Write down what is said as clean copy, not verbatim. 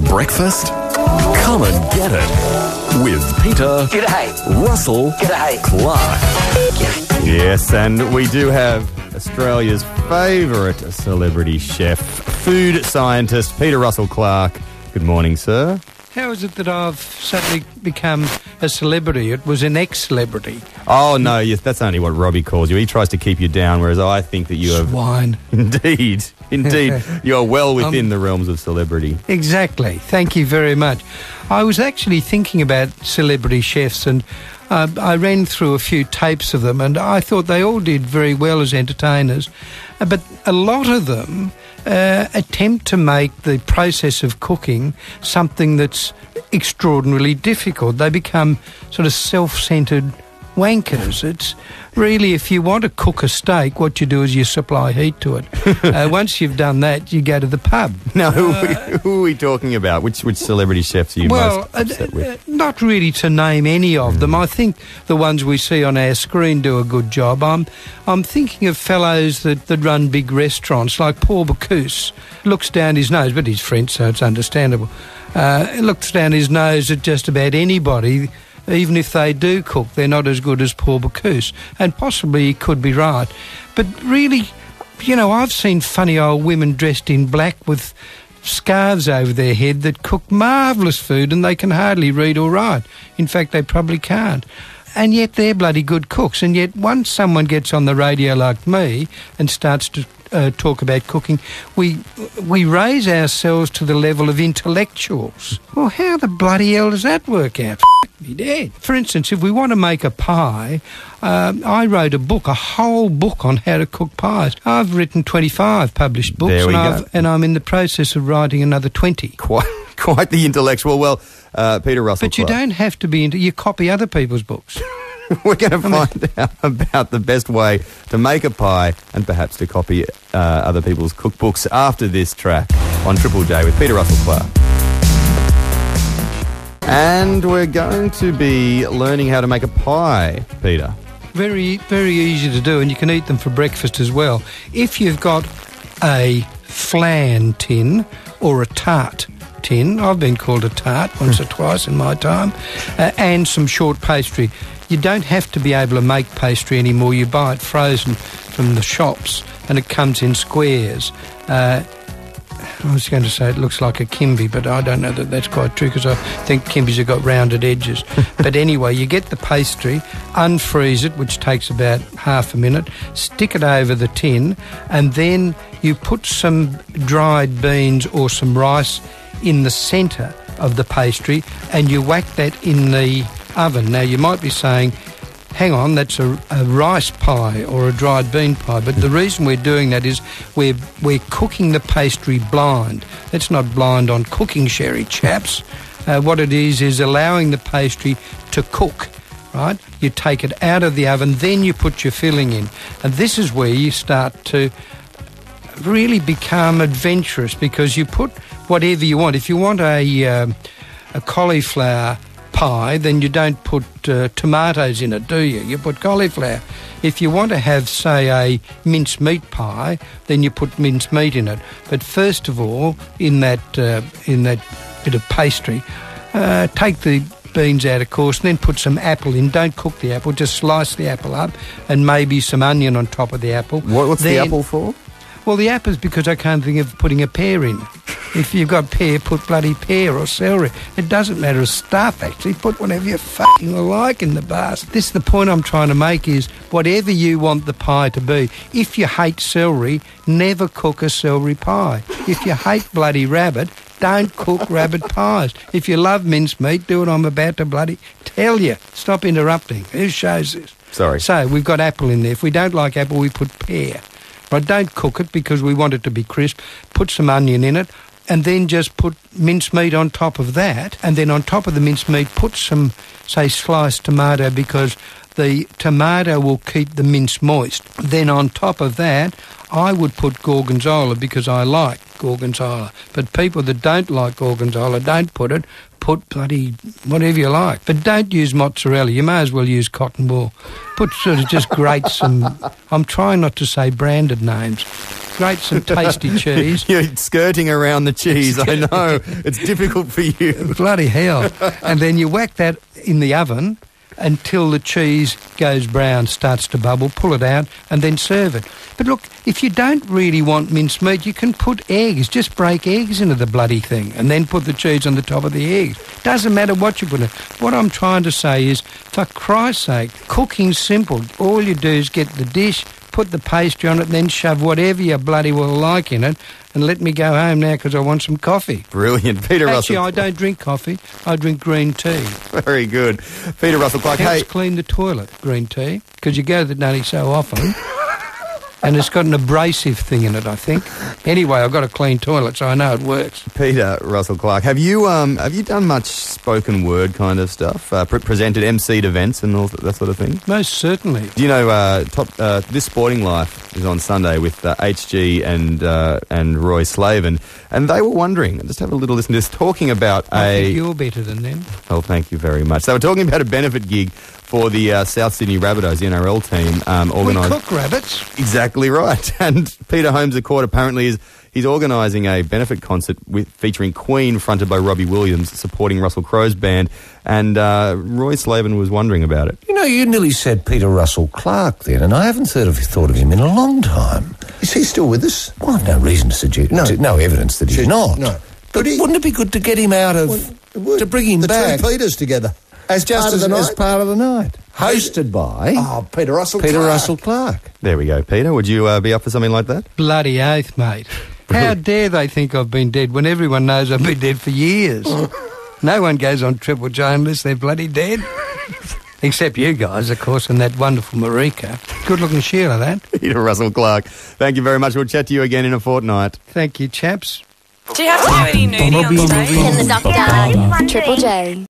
Breakfast? Come and get it with Peter Russell-Clarke. Yes, and we do have Australia's favourite celebrity chef, food scientist, Peter Russell-Clarke. Good morning, sir. How is it that I've suddenly become a celebrity? It was an ex-celebrity. Oh, no, yes, that's only what Robbie calls you. He tries to keep you down, whereas I think that you have... Swine. Indeed. You are well within the realms of celebrity. Exactly. Thank you very much. I was actually thinking about celebrity chefs, and I ran through a few tapes of them, and I thought they all did very well as entertainers. But a lot of them attempt to make the process of cooking something that's extraordinarily difficult. They become sort of self-centred wankers. It's really, if you want to cook a steak, what you do is you supply heat to it. Once you've done that, you go to the pub. Now, who are we talking about? Which celebrity chefs are you most upset with? Not really to name any of them. I think the ones we see on our screen do a good job. I'm thinking of fellows that run big restaurants, like Paul Bocuse. Looks down his nose, but he's French, so it's understandable. Looks down his nose at just about anybody. Even if they do cook, they're not as good as Paul Bocuse. And possibly he could be right. But really, you know, I've seen funny old women dressed in black with scarves over their head that cook marvellous food, and they can hardly read or write. In fact, they probably can't. And yet they're bloody good cooks. And yet once someone gets on the radio like me and starts to talk about cooking, we raise ourselves to the level of intellectuals. Well, how the bloody hell does that work out? Me dead. For instance, if we want to make a pie, I wrote a book, a whole book on how to cook pies. I've written 25 published books, and I'm in the process of writing another 20. Quite the intellectual. Well, Peter Russell-Clarke. But you don't have to be you copy other people's books. We're going to find out about the best way to make a pie and perhaps to copy other people's cookbooks after this track on Triple J with Peter Russell-Clarke. And we're going to be learning how to make a pie, Peter. Very, very easy to do, and you can eat them for breakfast as well. If you've got a flan tin or a tart tin, I've been called a tart once or twice in my time, and some short pastry. You don't have to be able to make pastry anymore. You buy it frozen from the shops, and it comes in squares. I was going to say it looks like a kimby, but I don't know that that's quite true, because I think kimbies have got rounded edges. But anyway, you get the pastry, unfreeze it, which takes about half a minute, stick it over the tin, and then you put some dried beans or some rice in the centre of the pastry, and you whack that in the oven. Now, you might be saying, hang on, that's a rice pie or a dried bean pie. But the reason we're doing that is we're cooking the pastry blind. That's not blind on cooking sherry, chaps. What it is allowing the pastry to cook, right? You take it out of the oven, then you put your filling in. And this is where you start to really become adventurous, because you put whatever you want. If you want a cauliflower pie, then you don't put tomatoes in it, do you? You put cauliflower. If you want to have, say, a mincemeat pie, then you put mincemeat in it. But first of all, in that bit of pastry, take the beans out, of course, and then put some apple in. Don't cook the apple, just slice the apple up, and maybe some onion on top of the apple. What's the apple for? Well, the apple's because I can't think of putting a pear in. If you've got pear, put bloody pear or celery. It doesn't matter as stuff, actually. Put whatever you fucking like in the basket. This is the point I'm trying to make, is whatever you want the pie to be. If you hate celery, never cook a celery pie. If you hate bloody rabbit, don't cook rabbit pies. If you love mincemeat, do what I'm about to bloody tell you. Stop interrupting. Who shows this? Sorry. So, we've got apple in there. If we don't like apple, we put pear. Right, don't cook it because we want it to be crisp. Put some onion in it, and then just put mincemeat on top of that. And then on top of the mincemeat, put some, say, sliced tomato, because the tomato will keep the mince moist. Then on top of that, I would put gorgonzola, because I like gorgonzola. But people that don't like gorgonzola, don't put it. Put bloody whatever you like. But don't use mozzarella. You may as well use cotton wool. Put sort of just grate some... I'm trying not to say branded names. grate some tasty cheese. You're skirting around the cheese, I know. It's difficult for you. Bloody hell. And then you whack that in the oven until the cheese goes brown, starts to bubble, pull it out, and then serve it. But look, if you don't really want minced meat, you can put eggs. Just break eggs into the bloody thing and then put the cheese on the top of the eggs. Doesn't matter what you put in. What I'm trying to say is, for Christ's sake, cooking's simple. All you do is get the dish, put the pastry on it, and then shove whatever you bloody well like in it, and let me go home now because I want some coffee. Brilliant. Peter Actually, Russell. I don't drink coffee. I drink green tea. Very good. Peter Russell-Clarke. Helps Hey, clean the toilet, green tea, because you go to the nutty so often. And it's got an abrasive thing in it, I think. Anyway, I've got a clean toilet, so I know it works. Peter Russell-Clarke, have you done much spoken word kind of stuff? Presented, MC'd events and all that sort of thing? Most certainly. Do you know This Sporting Life is on Sunday with HG and Roy Slavin, and they were wondering, just have a little listen to this, talking about I think you're better than them. Oh, thank you very much. They were talking about a benefit gig for the South Sydney Rabbitohs, the NRL team. We organised. cook rabbits. Exactly right. And Peter Holmes, the court, apparently he's organising a benefit concert featuring Queen, fronted by Robbie Williams, supporting Russell Crowe's band. And Roy Slavin was wondering about it. You know, you nearly said Peter Russell-Clarke then, and I haven't thought of him in a long time. Is he still with us? Well, I've no reason to suggest, no evidence that he's not. No. But wouldn't it be good to get him out of, to bring him back? The two Peters together. As part of the night. Hosted by Peter Russell-Clarke. Peter Russell-Clarke. There we go, Peter. Would you be up for something like that? Bloody oath, mate. How dare they think I've been dead when everyone knows I've been dead for years? No one goes on Triple J unless they're bloody dead. Except you guys, of course, and that wonderful Marika. Good-looking Sheila, that. Peter Russell-Clarke, thank you very much. We'll chat to you again in a fortnight. Thank you, chaps. Do you have to do any nudie on stage? Tim the Doctor, Triple J.